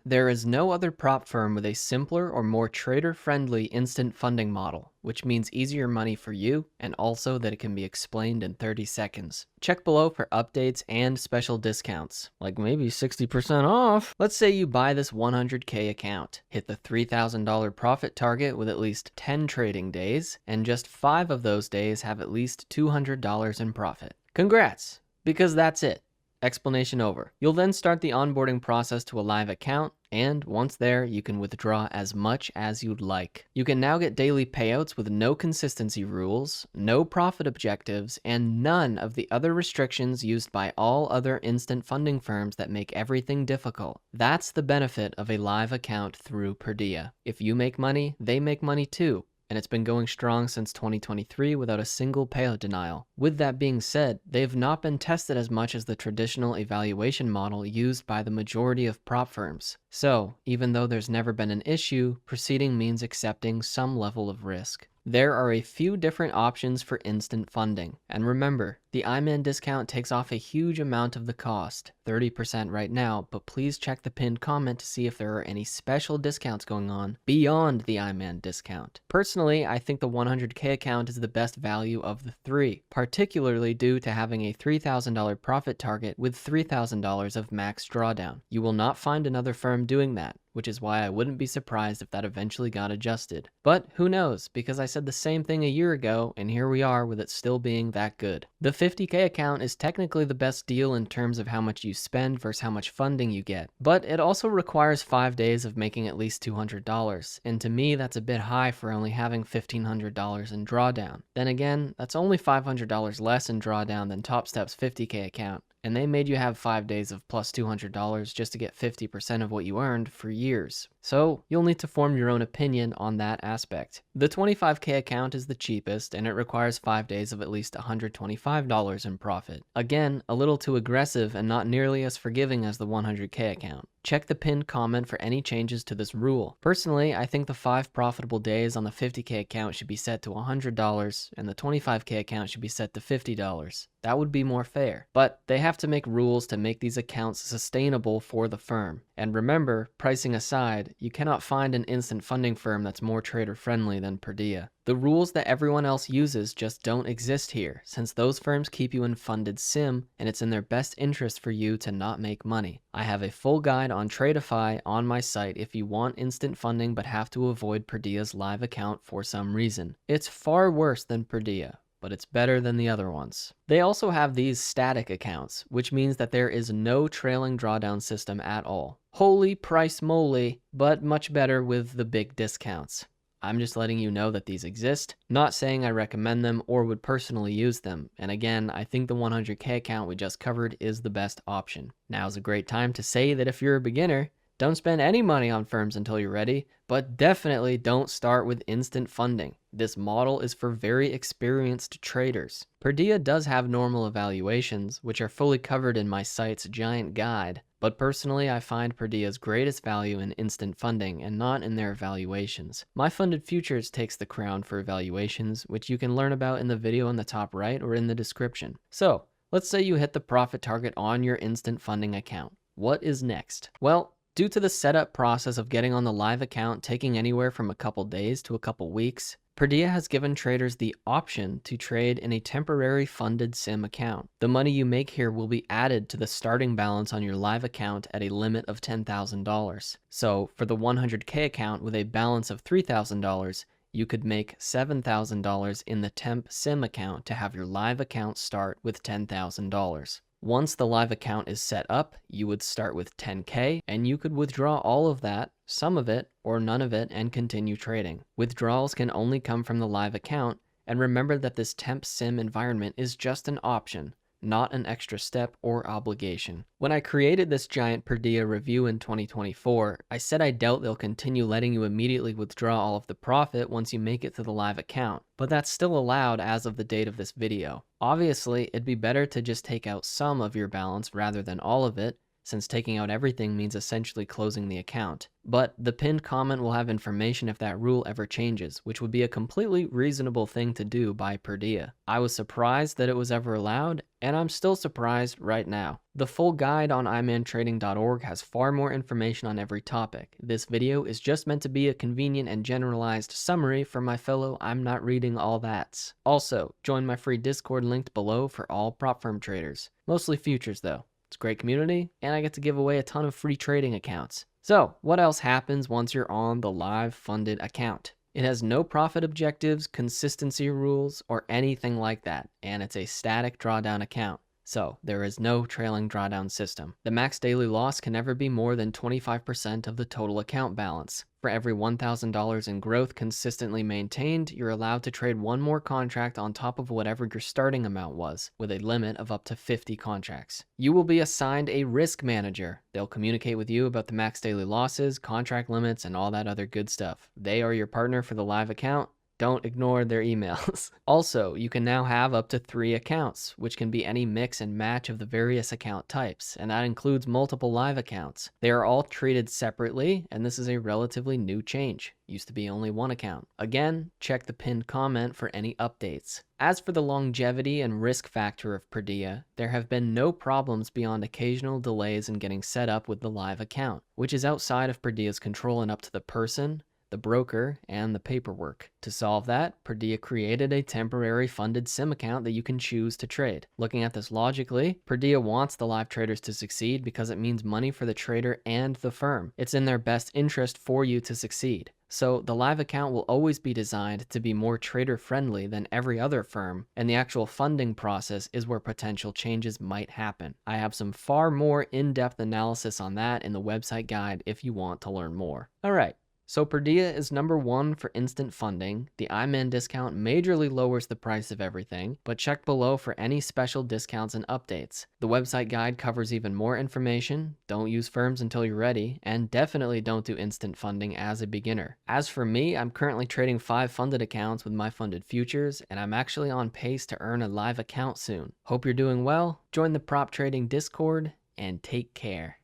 There is no other prop firm with a simpler or more trader-friendly instant funding model, which means easier money for you and also that it can be explained in 30 seconds. Check below for updates and special discounts, like maybe 60% off. Let's say you buy this 100K account, hit the $3,000 profit target with at least 10 trading days, and just 5 of those days have at least $200 in profit. Congrats, because that's it. Explanation over. You'll then start the onboarding process to a live account, and once there, you can withdraw as much as you'd like. You can now get daily payouts with no consistency rules, no profit objectives, and none of the other restrictions used by all other instant funding firms that make everything difficult. That's the benefit of a live account through Purdia. If you make money, they make money too. And it's been going strong since 2023 without a single payout denial. With that being said, they have not been tested as much as the traditional evaluation model used by the majority of prop firms. So, even though there's never been an issue, proceeding means accepting some level of risk. There are a few different options for instant funding. And remember, the iMan discount takes off a huge amount of the cost, 30% right now, but please check the pinned comment to see if there are any special discounts going on beyond the iMan discount. Personally, I think the 100K account is the best value of the three, particularly due to having a $3,000 profit target with $3,000 of max drawdown. You will not find another firm doing that, which is why I wouldn't be surprised if that eventually got adjusted. But who knows, because I said the same thing a year ago, and here we are with it still being that good. The 50K account is technically the best deal in terms of how much you spend versus how much funding you get, but it also requires 5 days of making at least $200, and to me that's a bit high for only having $1,500 in drawdown. Then again, that's only $500 less in drawdown than TopStep's 50K account, and they made you have 5 days of plus $200 just to get 50% of what you earned for years. So you'll need to form your own opinion on that aspect. The 25K account is the cheapest, and it requires 5 days of at least $125 in profit. Again, a little too aggressive and not nearly as forgiving as the 100K account. Check the pinned comment for any changes to this rule. Personally, I think the 5 profitable days on the 50K account should be set to $100 and the 25K account should be set to $50. That would be more fair. But they have to make rules to make these accounts sustainable for the firm. And remember, pricing aside, you cannot find an instant funding firm that's more trader friendly than Purdia. The rules that everyone else uses just don't exist here, since those firms keep you in funded sim, and it's in their best interest for you to not make money. I have a full guide on Tradeify on my site if you want instant funding but have to avoid Purdia's live account for some reason. It's far worse than Purdia, but it's better than the other ones. They also have these static accounts, which means that there is no trailing drawdown system at all. Holy price moly, but much better with the big discounts. I'm just letting you know that these exist, not saying I recommend them or would personally use them. And again, I think the 100K account we just covered is the best option. Now's a great time to say that if you're a beginner, don't spend any money on firms until you're ready, but definitely don't start with instant funding. This model is for very experienced traders. Purdia does have normal evaluations, which are fully covered in my site's giant guide, but personally I find Purdia's greatest value in instant funding and not in their evaluations. My Funded Futures takes the crown for evaluations, which you can learn about in the video in the top right or in the description. So, let's say you hit the profit target on your instant funding account. What is next? Well, due to the setup process of getting on the live account taking anywhere from a couple days to a couple weeks, Purdia has given traders the option to trade in a temporary funded sim account. The money you make here will be added to the starting balance on your live account at a limit of $10,000. So for the 100K account with a balance of $3,000, you could make $7,000 in the temp sim account to have your live account start with $10,000. Once the live account is set up, you would start with 10K and you could withdraw all of that, some of it, or none of it and continue trading. Withdrawals can only come from the live account, and remember that this temp sim environment is just an option, not an extra step or obligation. When I created this giant Purdia review in 2024, I said I doubt they'll continue letting you immediately withdraw all of the profit once you make it to the live account, but that's still allowed as of the date of this video. Obviously, it'd be better to just take out some of your balance rather than all of it, since taking out everything means essentially closing the account. But the pinned comment will have information if that rule ever changes, which would be a completely reasonable thing to do by Purdia. I was surprised that it was ever allowed, and I'm still surprised right now. The full guide on imantrading.org has far more information on every topic. This video is just meant to be a convenient and generalized summary for my fellow I'm not reading all that's. Also, join my free Discord linked below for all prop firm traders. Mostly futures though. It's a great community, and I get to give away a ton of free trading accounts. So, what else happens once you're on the live funded account? It has no profit objectives, consistency rules, or anything like that, and it's a static drawdown account. So, there is no trailing drawdown system. The max daily loss can never be more than 25% of the total account balance. For every $1,000 in growth consistently maintained, you're allowed to trade one more contract on top of whatever your starting amount was, with a limit of up to 50 contracts. You will be assigned a risk manager. They'll communicate with you about the max daily losses, contract limits, and all that other good stuff. They are your partner for the live account. Don't ignore their emails. Also, you can now have up to 3 accounts, which can be any mix and match of the various account types, and that includes multiple live accounts. They are all treated separately, and this is a relatively new change. Used to be only one account. Again, check the pinned comment for any updates. As for the longevity and risk factor of Purdia, there have been no problems beyond occasional delays in getting set up with the live account, which is outside of Purdia's control and up to the person, the broker, and the paperwork. To solve that, Purdia created a temporary funded SIM account that you can choose to trade. Looking at this logically, Purdia wants the live traders to succeed because it means money for the trader and the firm. It's in their best interest for you to succeed. So the live account will always be designed to be more trader friendly than every other firm, and the actual funding process is where potential changes might happen. I have some far more in-depth analysis on that in the website guide if you want to learn more. Alright. So Purdia is number 1 for instant funding. The IMAN discount majorly lowers the price of everything, but check below for any special discounts and updates. The website guide covers even more information. Don't use firms until you're ready, and definitely don't do instant funding as a beginner. As for me, I'm currently trading 5 funded accounts with my funded futures, and I'm actually on pace to earn a live account soon. Hope you're doing well. Join the prop trading Discord, and take care.